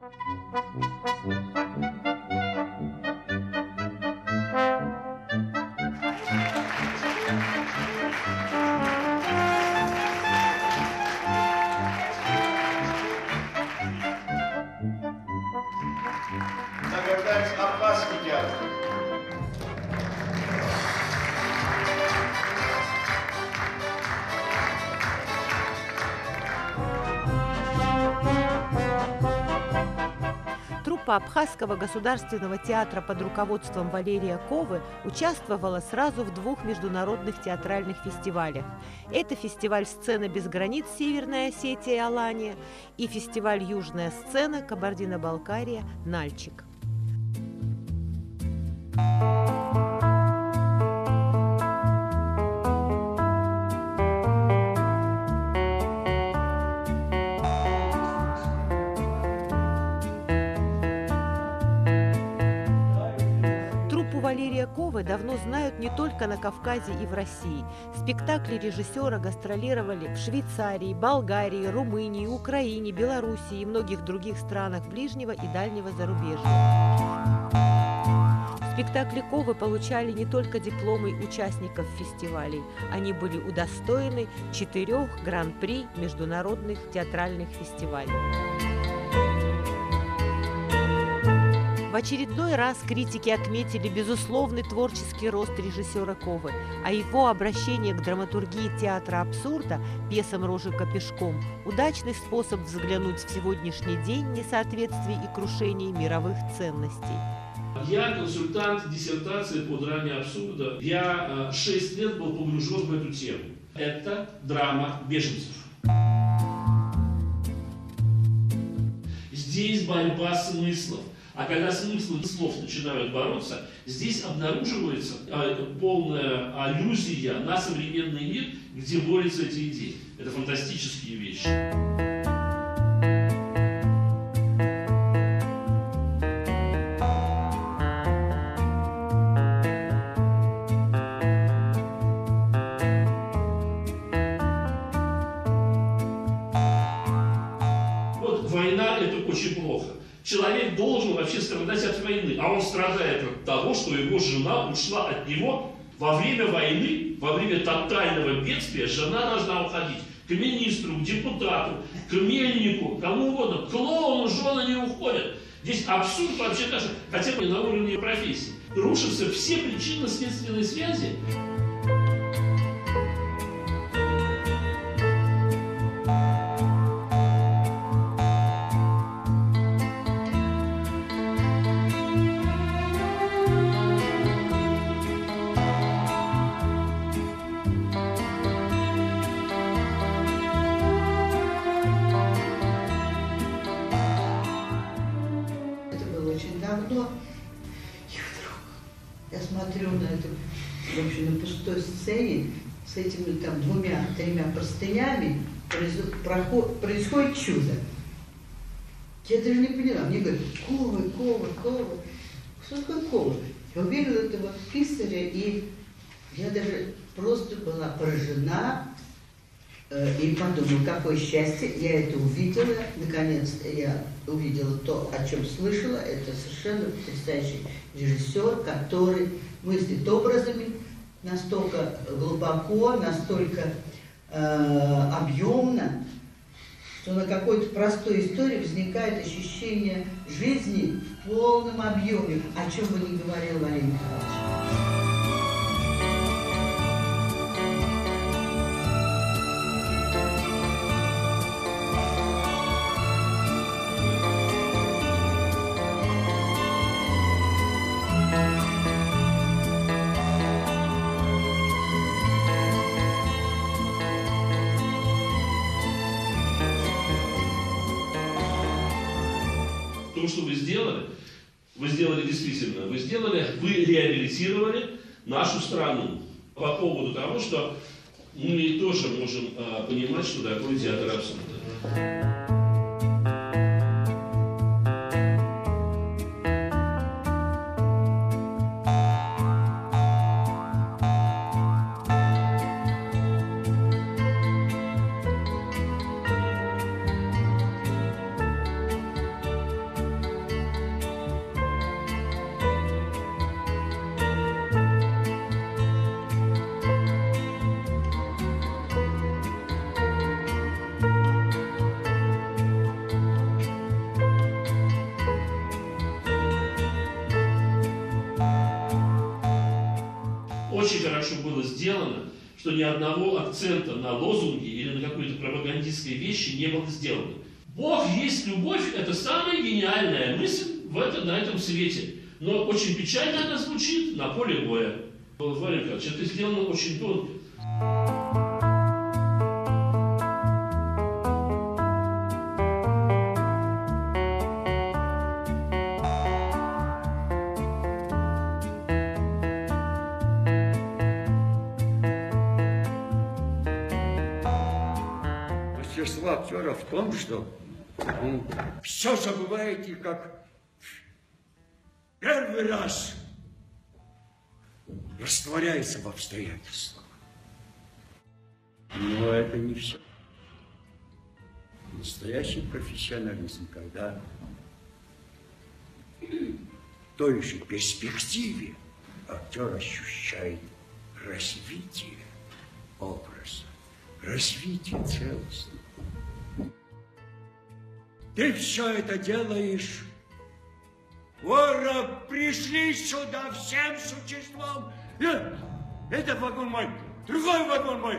Награждается Абхазский театр. Труппа Абхазского государственного театра под руководством Валерия Ковы участвовала сразу в 2 международных театральных фестивалях. Это фестиваль «Сцена без границ. Северная Осетия и Алания» и фестиваль «Южная сцена. Кабардино-Балкария. Нальчик». Валерия Ковы давно знают не только на Кавказе и в России. Спектакли режиссера гастролировали в Швейцарии, Болгарии, Румынии, Украине, Белоруссии и многих других странах ближнего и дальнего зарубежья. Спектакли Ковы получали не только дипломы участников фестивалей, они были удостоены 4 гран-при международных театральных фестивалей. В очередной раз критики отметили безусловный творческий рост режиссера Ковы, а его обращение к драматургии театра абсурда, пьесам Рожика пешком, удачный способ взглянуть в сегодняшний день несоответствий и крушений мировых ценностей. Я консультант диссертации по драме абсурда. Я 6 лет был погружен в эту тему. Это драма беженцев. Здесь борьба смыслов. А когда смыслы слов начинают бороться, здесь обнаруживается полная аллюзия на современный мир, где борются эти идеи. Это фантастические вещи. Вот война – это очень плохо. Человек должен вообще страдать от войны, а он страдает от того, что его жена ушла от него во время войны, во время тотального бедствия. Жена должна уходить к министру, к депутату, к мельнику, кому угодно. К клоуну жены не уходят. Здесь абсурд вообще даже, хотя бы на уровне профессии. Рушатся все причинно-следственные связи. Давно, и вдруг я смотрю на эту, в общем, на пустой сцене с этими там 2-3 простынями происходит чудо. Я даже не поняла. Мне говорят, Кова. Что такое Кова? Я увидела этого писаря, и я даже просто была поражена и подумала, какое счастье, я это увидела, наконец-то я увидела то, о чем слышала. Это совершенно потрясающий режиссер, который мыслит образами настолько глубоко, настолько объемно, что на какой-то простой истории возникает ощущение жизни в полном объеме, о чем бы ни говорил Валерий Николаевич. То, что вы сделали действительно, вы реабилитировали нашу страну по поводу того, что мы тоже можем понимать, что такое театр абсурда. очень хорошо было сделано, что ни одного акцента на лозунге или на какой-то пропагандистской вещи не было сделано. Бог есть любовь – это самая гениальная мысль на этом свете. Но очень печально она звучит на поле боя. Владимир Николаевич, это сделано очень тонко. Мастерство актера в том, что он все забываете, как первый раз растворяется в обстоятельствах. Но это не все. Настоящий профессионализм, когда в той же перспективе актер ощущает развитие образа, развитие целостности. Ты все это делаешь. Вора, пришли сюда всем существом. Это вагон мой, другой вагон мой.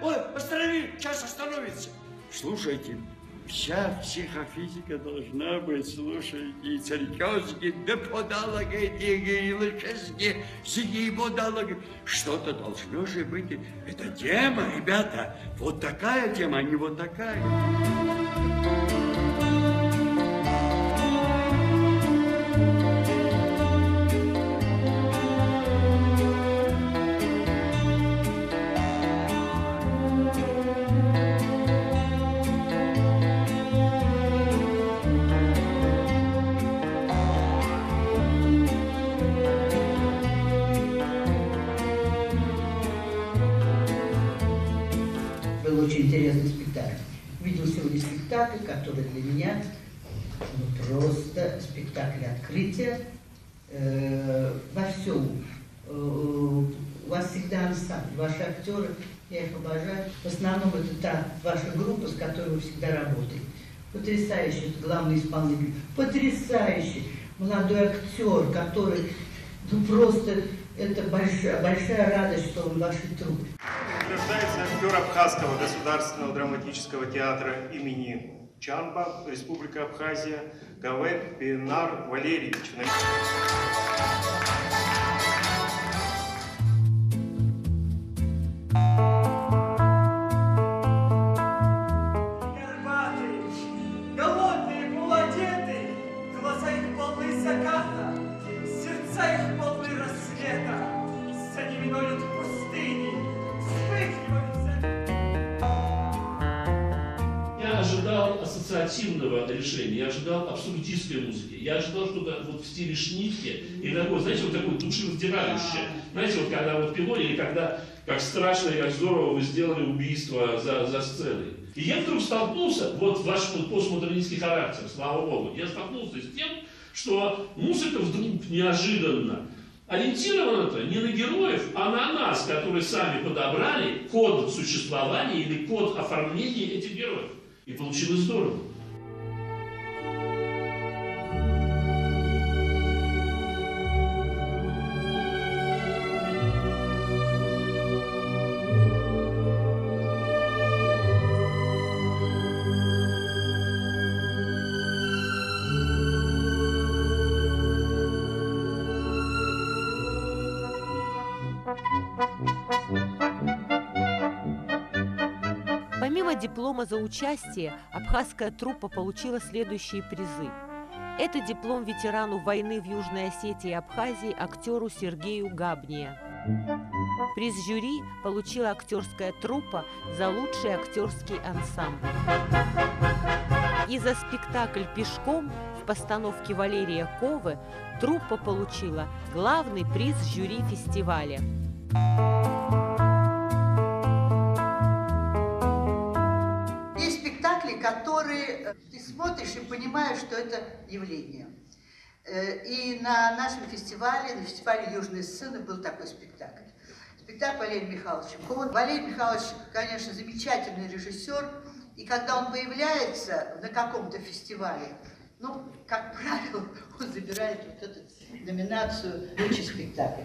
Ой, останови, сейчас остановится. Слушайте, вся психофизика должна быть, слушайте, серьезно, да подологи, и лучше сиди подологи. Что-то должно же быть. Это тема, ребята, вот такая тема, а не вот такая. Был очень интересный спектакль. Видел сегодня спектакль, который для меня просто спектакль открытия во всем. У вас всегда ансамбль, ваши актеры, я их обожаю. В основном это та ваша группа, с которой вы всегда работаете. Потрясающий главный исполнитель, потрясающий молодой актер, который, просто это большая радость, что он в вашей труппе. Награждается актер Абхазского государственного драматического театра имени Чанба, Республика Абхазия, Гавек Пенар Валерьевич. Голодные, полуодетые, глаза их полны заката, сердца их полны рассвета, за ними носят пустыни, вспыхивают Я ожидал ассоциативного решения, я ожидал абсолютистской музыки, я ожидал что-то вот в стиле Шнитке, и такое, знаете, вот такое душевраздирающее. Знаете, вот когда вот пилоли, или когда, как страшно и как здорово вы сделали убийство за сценой. И я вдруг столкнулся, вот ваш постмодернистский характер, слава Богу, я столкнулся с тем, что музыка вдруг неожиданно ориентирована-то не на героев, а на нас, которые сами подобрали код существования или код оформления этих героев. И получилось здорово. Помимо диплома за участие, абхазская труппа получила следующие призы. Это диплом ветерану войны в Южной Осетии и Абхазии актеру Сергею Габния. Приз жюри получила актерская труппа за лучший актерский ансамбль. И за спектакль «Пешком» в постановке Валерия Ковы труппа получила главный приз жюри фестиваля. Есть спектакли, которые ты смотришь и понимаешь, что это явление. И на нашем фестивале, на фестивале «Южной сцены» был такой спектакль. Спектакль Валерия Михайловича Ковы. Валерий Михайлович, конечно, замечательный режиссер, и когда он появляется на каком-то фестивале, ну, как правило, он забирает вот эту номинацию «Лучший спектакль».